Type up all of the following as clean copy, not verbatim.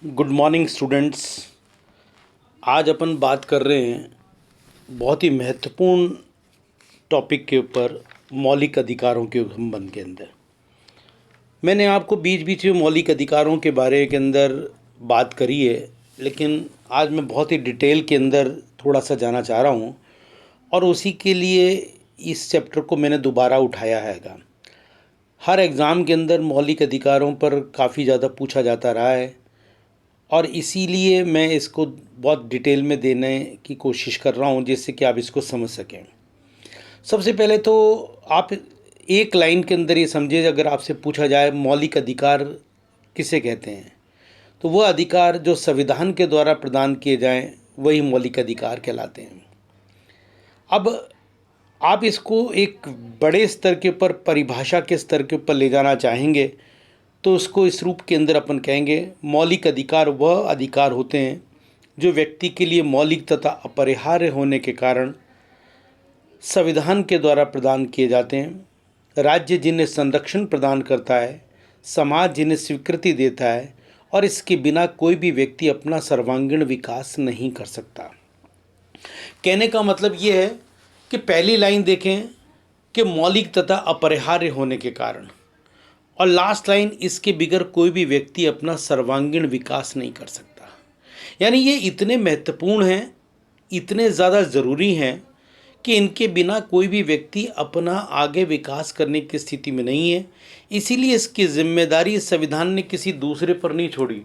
Good morning students. आज अपन बात कर रहे हैं बहुत ही महत्वपूर्ण टॉपिक के ऊपर, मौलिक अधिकारों के संबंध के अंदर। मैंने आपको बीच बीच में मौलिक अधिकारों के बारे के अंदर बात करी है, लेकिन आज मैं बहुत ही डिटेल के अंदर थोड़ा सा जाना चाह रहा हूँ और उसी के लिए इस चैप्टर को मैंने दोबारा उठाया हैगा। हर एग्ज़ाम के अंदर मौलिक अधिकारों पर काफ़ी ज़्यादा पूछा जाता रहा है और इसीलिए मैं इसको बहुत डिटेल में देने की कोशिश कर रहा हूँ, जिससे कि आप इसको समझ सकें। सबसे पहले तो आप एक लाइन के अंदर ये समझिए, अगर आपसे पूछा जाए मौलिक अधिकार किसे कहते हैं, तो वह अधिकार जो संविधान के द्वारा प्रदान किए जाएं वही मौलिक अधिकार कहलाते हैं। अब आप इसको एक बड़े स्तर के ऊपर, परिभाषा के स्तर के ऊपर ले जाना चाहेंगे तो उसको इस रूप के अंदर अपन कहेंगे, मौलिक अधिकार वह अधिकार होते हैं जो व्यक्ति के लिए मौलिक तथा अपरिहार्य होने के कारण संविधान के द्वारा प्रदान किए जाते हैं। राज्य जिन्हें संरक्षण प्रदान करता है, समाज जिन्हें स्वीकृति देता है और इसके बिना कोई भी व्यक्ति अपना सर्वांगीण विकास नहीं कर सकता। कहने का मतलब ये है कि पहली लाइन देखें कि मौलिक तथा अपरिहार्य होने के कारण, और लास्ट लाइन, इसके बिगैर कोई भी व्यक्ति अपना सर्वांगीण विकास नहीं कर सकता। यानी ये इतने महत्वपूर्ण हैं, इतने ज़्यादा ज़रूरी हैं कि इनके बिना कोई भी व्यक्ति अपना आगे विकास करने की स्थिति में नहीं है। इसीलिए इसकी जिम्मेदारी संविधान ने किसी दूसरे पर नहीं छोड़ी,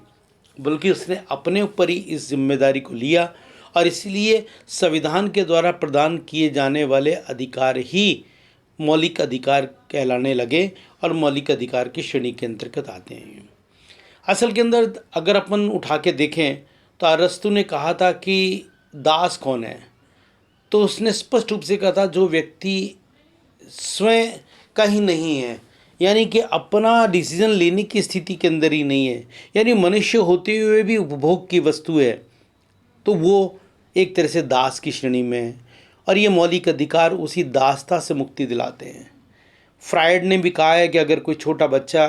बल्कि उसने अपने ऊपर ही इस जिम्मेदारी को लिया और इसलिए संविधान के द्वारा प्रदान किए जाने वाले अधिकार ही मौलिक अधिकार कहलाने लगे और मौलिक अधिकार की श्रेणी के अंतर्गत आते हैं। असल के अंदर अगर अपन उठा के देखें तो अरस्तु ने कहा था कि दास कौन है, तो उसने स्पष्ट रूप से कहा था जो व्यक्ति स्वयं का ही नहीं है, यानी कि अपना डिसीजन लेने की स्थिति के अंदर ही नहीं है, यानी मनुष्य होते हुए भी उपभोग की वस्तु है, तो वो एक तरह से दास की श्रेणी में है। और ये मौलिक अधिकार उसी दासता से मुक्ति दिलाते हैं। फ्रायड ने भी कहा है कि अगर कोई छोटा बच्चा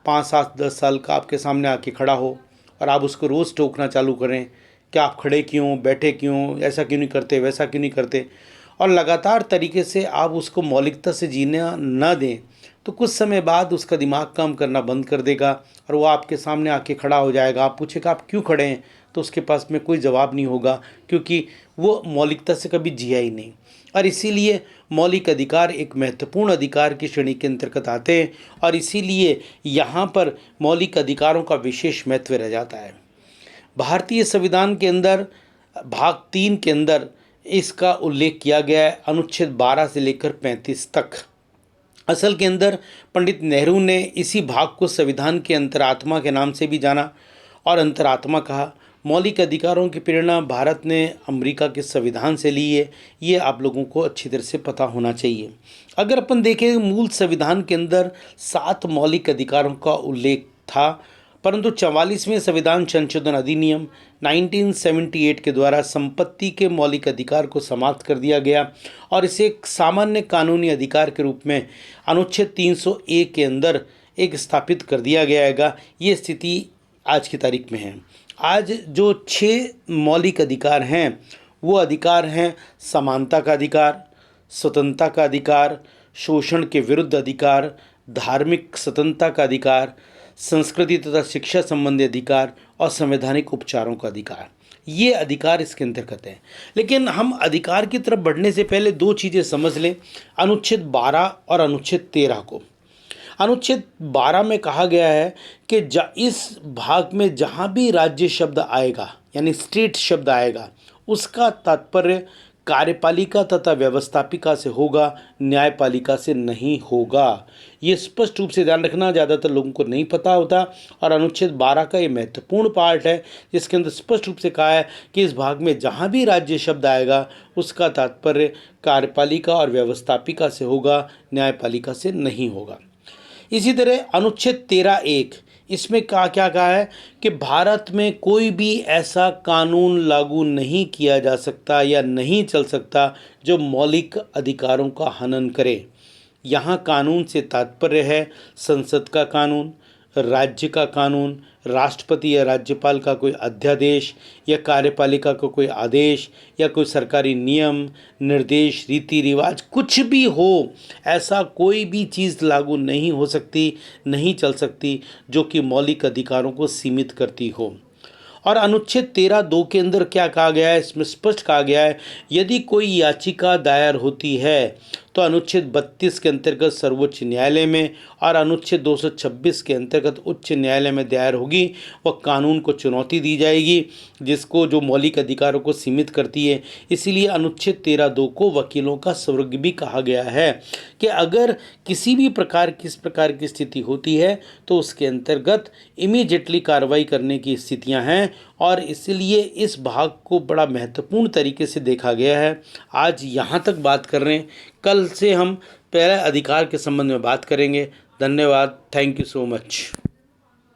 5, 7, 10 साल का आपके सामने आके खड़ा हो और आप उसको रोज़ टोकना चालू करें कि आप खड़े क्यों, बैठे क्यों, ऐसा क्यों नहीं करते, वैसा क्यों नहीं करते, और लगातार तरीके से आप उसको मौलिकता से जीना न दें, तो कुछ समय बाद उसका दिमाग काम करना बंद कर देगा और वो आपके सामने आके खड़ा हो जाएगा। आप पूछेगा आप क्यों खड़े हैं, तो उसके पास में कोई जवाब नहीं होगा, क्योंकि वो मौलिकता से कभी जिया ही नहीं। और इसीलिए मौलिक अधिकार एक महत्वपूर्ण अधिकार की श्रेणी के अंतर्गत आते हैं और इसीलिए यहाँ पर मौलिक अधिकारों का विशेष महत्व रह जाता है। भारतीय संविधान के अंदर भाग 3 के अंदर इसका उल्लेख किया गया है, अनुच्छेद 12 से लेकर 35 तक। असल के अंदर पंडित नेहरू ने इसी भाग को संविधान के अंतरात्मा के नाम से भी जाना और अंतरात्मा कहा। मौलिक अधिकारों की प्रेरणा भारत ने अमेरिका के संविधान से ली है, ये आप लोगों को अच्छी तरह से पता होना चाहिए। अगर अपन देखें, मूल संविधान के अंदर 7 मौलिक अधिकारों का उल्लेख था, परंतु 44वें संविधान संशोधन अधिनियम 1978 के द्वारा संपत्ति के मौलिक अधिकार को समाप्त कर दिया गया और इसे एक सामान्य कानूनी अधिकार के रूप में अनुच्छेद 301 के अंदर एक स्थापित कर दिया गया है। ये स्थिति आज की तारीख में है। आज जो 6 मौलिक अधिकार हैं वो अधिकार हैं समानता का अधिकार, स्वतंत्रता का अधिकार, शोषण के विरुद्ध अधिकार, धार्मिक स्वतंत्रता का अधिकार, संस्कृति तथा शिक्षा संबंधी अधिकार और संवैधानिक उपचारों का अधिकार। ये अधिकार इसके अंतर्गत हैं। लेकिन हम अधिकार की तरफ बढ़ने से पहले 2 चीज़ें समझ लें, अनुच्छेद 12 और अनुच्छेद 13 को। अनुच्छेद 12 में कहा गया है कि इस भाग में जहाँ भी राज्य शब्द आएगा, यानी स्टेट शब्द आएगा, उसका तात्पर्य कार्यपालिका तथा व्यवस्थापिका से होगा, न्यायपालिका से नहीं होगा। ये स्पष्ट रूप से ध्यान रखना, ज़्यादातर लोगों को नहीं पता होता। और अनुच्छेद 12 का ये महत्वपूर्ण पार्ट है, जिसके अंदर स्पष्ट रूप से कहा है कि इस भाग में जहाँ भी राज्य शब्द आएगा उसका तात्पर्य कार्यपालिका और व्यवस्थापिका से होगा, न्यायपालिका से नहीं होगा। इसी तरह अनुच्छेद 13(1), इसमें क्या कहा है कि भारत में कोई भी ऐसा कानून लागू नहीं किया जा सकता या नहीं चल सकता जो मौलिक अधिकारों का हनन करे। यहाँ कानून से तात्पर्य है संसद का कानून, राज्य का कानून, राष्ट्रपति या राज्यपाल का कोई अध्यादेश या कार्यपालिका का कोई आदेश या कोई सरकारी नियम, निर्देश, रीति रिवाज कुछ भी हो, ऐसा कोई भी चीज़ लागू नहीं हो सकती, नहीं चल सकती जो कि मौलिक अधिकारों को सीमित करती हो। और अनुच्छेद 13(2) के अंदर क्या कहा गया है, इसमें स्पष्ट कहा गया है, यदि कोई याचिका दायर होती है तो अनुच्छेद 32 के अंतर्गत सर्वोच्च न्यायालय में और अनुच्छेद 226 के अंतर्गत उच्च न्यायालय में दायर होगी, वह कानून को चुनौती दी जाएगी जिसको जो मौलिक अधिकारों को सीमित करती है। इसीलिए अनुच्छेद 13(2) को वकीलों का स्वर्ग भी कहा गया है कि अगर किसी भी प्रकार की स्थिति होती है तो उसके अंतर्गत इमीडिएटली कार्रवाई करने की स्थितियां हैं और इसलिए इस भाग को बड़ा महत्वपूर्ण तरीके से देखा गया है। आज यहाँ तक बात कर रहे हैं, कल से हम पहले अधिकार के संबंध में बात करेंगे। धन्यवाद। Thank you so much.